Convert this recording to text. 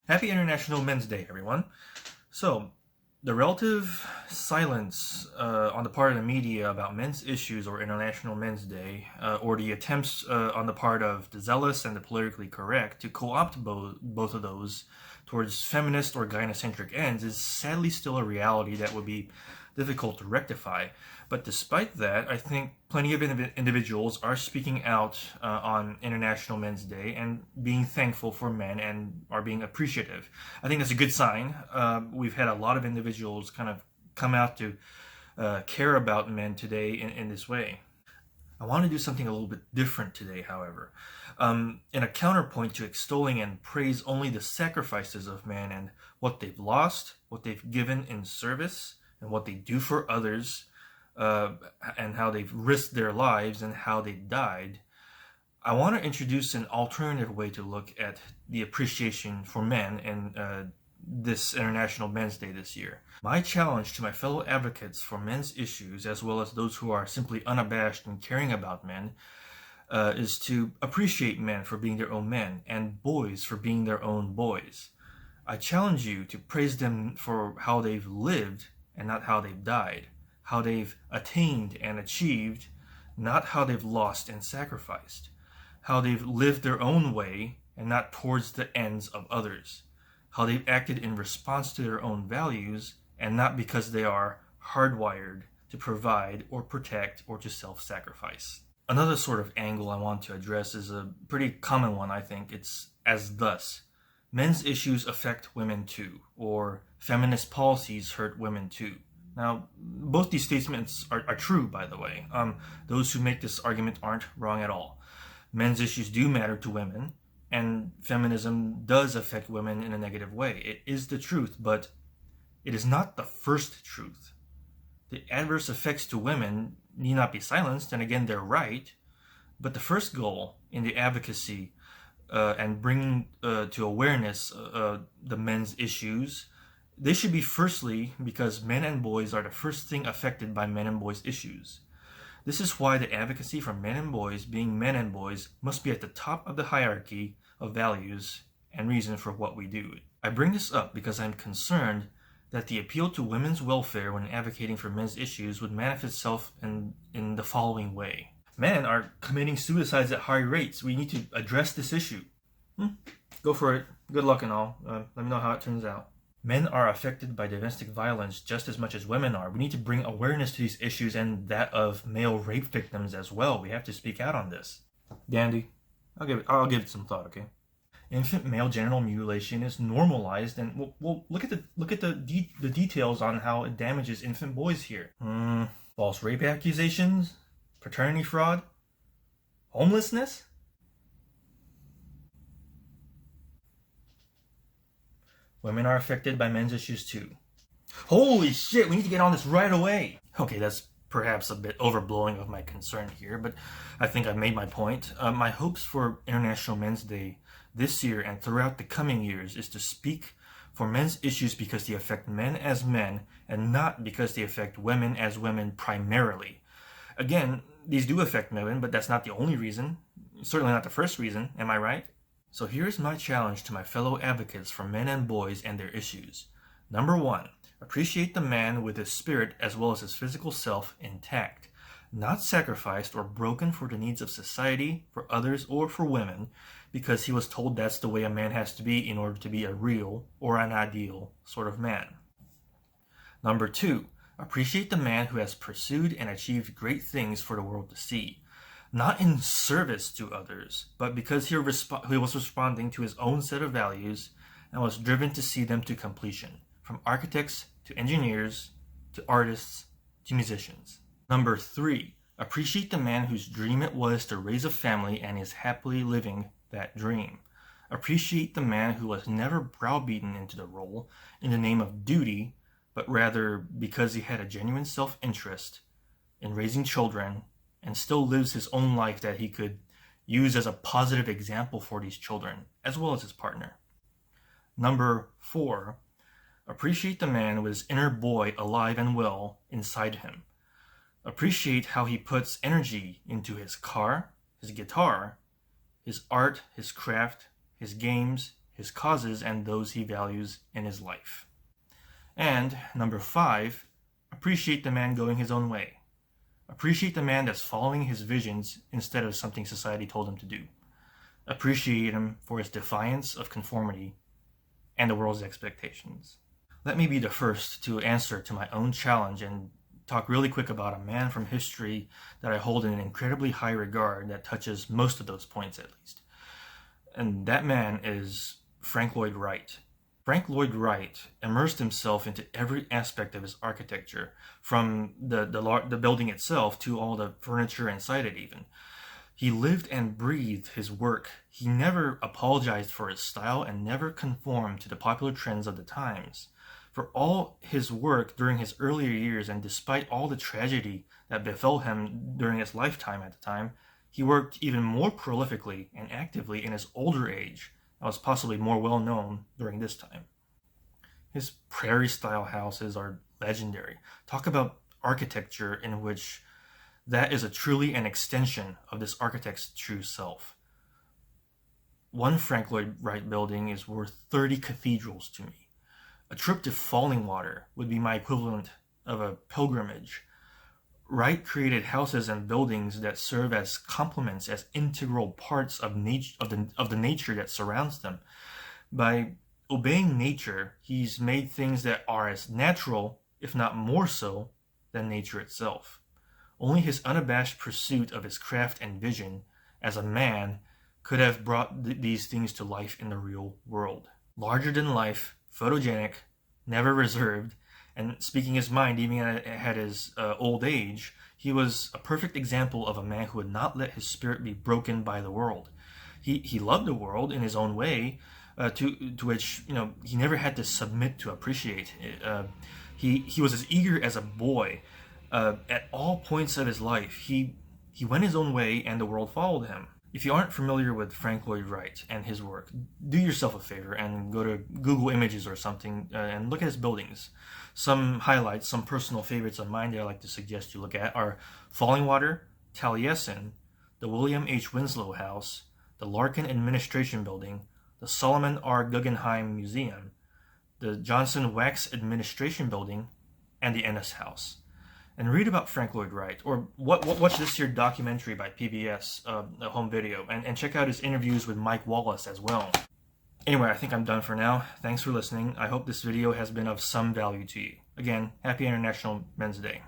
Happy International Men's Day, everyone. So, the relative silence on the part of the media about men's issues or International Men's Day, or the attempts on the part of the zealous and the politically correct to co-opt both of those towards feminist or gynocentric ends is sadly still a reality that would be difficult to rectify. But despite that, I think plenty of individuals are speaking out on International Men's Day and being thankful for men and are being appreciative. I think that's a good sign. We've had a lot of individuals kind of come out to care about men today in this way. I want to do something a little bit different today, however. In a counterpoint to extolling and praise only the sacrifices of men and what they've lost, what they've given in service, and what they do for others, and how they've risked their lives and how they died, I want to introduce an alternative way to look at the appreciation for men and this International Men's Day this year. My challenge to my fellow advocates for men's issues, as well as those who are simply unabashed in caring about men, is to appreciate men for being their own men and boys for being their own boys. I challenge you to praise them for how they've lived and not how they've died, how they've attained and achieved, not how they've lost and sacrificed, how they've lived their own way and not towards the ends of others, how they've acted in response to their own values and not because they are hardwired to provide or protect or to self-sacrifice. Another sort of angle I want to address is a pretty common one, I think. It's as thus: men's issues affect women too, or feminist policies hurt women too. Now, both these statements are true, by the way. Those who make this argument aren't wrong at all. Men's issues do matter to women, and feminism does affect women in a negative way. It is the truth, but it is not the first truth. The adverse effects to women need not be silenced, and again, they're right. But the first goal in the advocacy and bringing to awareness the men's issues, they should be firstly because men and boys are the first thing affected by men and boys' issues. This is why the advocacy for men and boys being men and boys must be at the top of the hierarchy of values and reason for what we do. I bring this up because I'm concerned that the appeal to women's welfare when advocating for men's issues would manifest itself in the following way. Men are committing suicides at high rates. We need to address this issue. Go for it. Good luck and all. Let me know how it turns out. Men are affected by domestic violence just as much as women are. We need to bring awareness to these issues and that of male rape victims as well. We have to speak out on this. Dandy. I'll give it some thought, okay? Infant male genital mutilation is normalized, and we'll look at the details on how it damages infant boys here. False rape accusations, paternity fraud, homelessness. Women are affected by men's issues too. Holy shit, we need to get on this right away. Okay, that's perhaps a bit overblowing of my concern here, but I think I've made my point. My hopes for International Men's Day this year and throughout the coming years is to speak for men's issues because they affect men as men and not because they affect women as women primarily. Again, these do affect women, but that's not the only reason. Certainly not the first reason, am I right? So here's my challenge to my fellow advocates for men and boys and their issues. Number 1, appreciate the man with his spirit as well as his physical self intact, not sacrificed or broken for the needs of society, for others, or for women, because he was told that's the way a man has to be in order to be a real or an ideal sort of man. Number 2, appreciate the man who has pursued and achieved great things for the world to see, not in service to others, but because he was responding to his own set of values and was driven to see them to completion, from architects to engineers to artists to musicians. Number 3, appreciate the man whose dream it was to raise a family and is happily living that dream. Appreciate the man who was never browbeaten into the role in the name of duty, but rather because he had a genuine self-interest in raising children and still lives his own life that he could use as a positive example for these children, as well as his partner. Number 4, appreciate the man with his inner boy alive and well inside him. Appreciate how he puts energy into his car, his guitar, his art, his craft, his games, his causes, and those he values in his life. And number 5, appreciate the man going his own way. Appreciate the man that's following his visions instead of something society told him to do. Appreciate him for his defiance of conformity and the world's expectations. Let me be the first to answer to my own challenge and talk really quick about a man from history that I hold in an incredibly high regard that touches most of those points at least. And that man is Frank Lloyd Wright. Frank Lloyd Wright immersed himself into every aspect of his architecture, from the building itself to all the furniture inside it even. He lived and breathed his work. He never apologized for his style and never conformed to the popular trends of the times. For all his work during his earlier years, and despite all the tragedy that befell him during his lifetime at the time, he worked even more prolifically and actively in his older age, and was possibly more well known during this time. His prairie-style houses are legendary. Talk about architecture in which that is truly an extension of this architect's true self. One Frank Lloyd Wright building is worth 30 cathedrals to me. A trip to Fallingwater would be my equivalent of a pilgrimage. Wright created houses and buildings that serve as complements, as integral parts of the nature that surrounds them. By obeying nature, he's made things that are as natural, if not more so, than nature itself. Only his unabashed pursuit of his craft and vision as a man could have brought these things to life in the real world. Larger than life, photogenic, never reserved, and speaking his mind even at his old age, he was a perfect example of a man who would not let his spirit be broken by the world. He loved the world in his own way, to which he never had to submit to appreciate. He was as eager as a boy. At all points of his life, he went his own way, and the world followed him. If you aren't familiar with Frank Lloyd Wright and his work, do yourself a favor and go to Google Images or something and look at his buildings. Some highlights, some personal favorites of mine that I like to suggest you look at are Fallingwater, Taliesin, the William H. Winslow House, the Larkin Administration Building, the Solomon R. Guggenheim Museum, the Johnson Wax Administration Building, and the Ennis House. And read about Frank Lloyd Wright, or watch this here documentary by PBS, a home video, and check out his interviews with Mike Wallace as well. Anyway, I think I'm done for now. Thanks for listening. I hope this video has been of some value to you. Again, happy International Men's Day.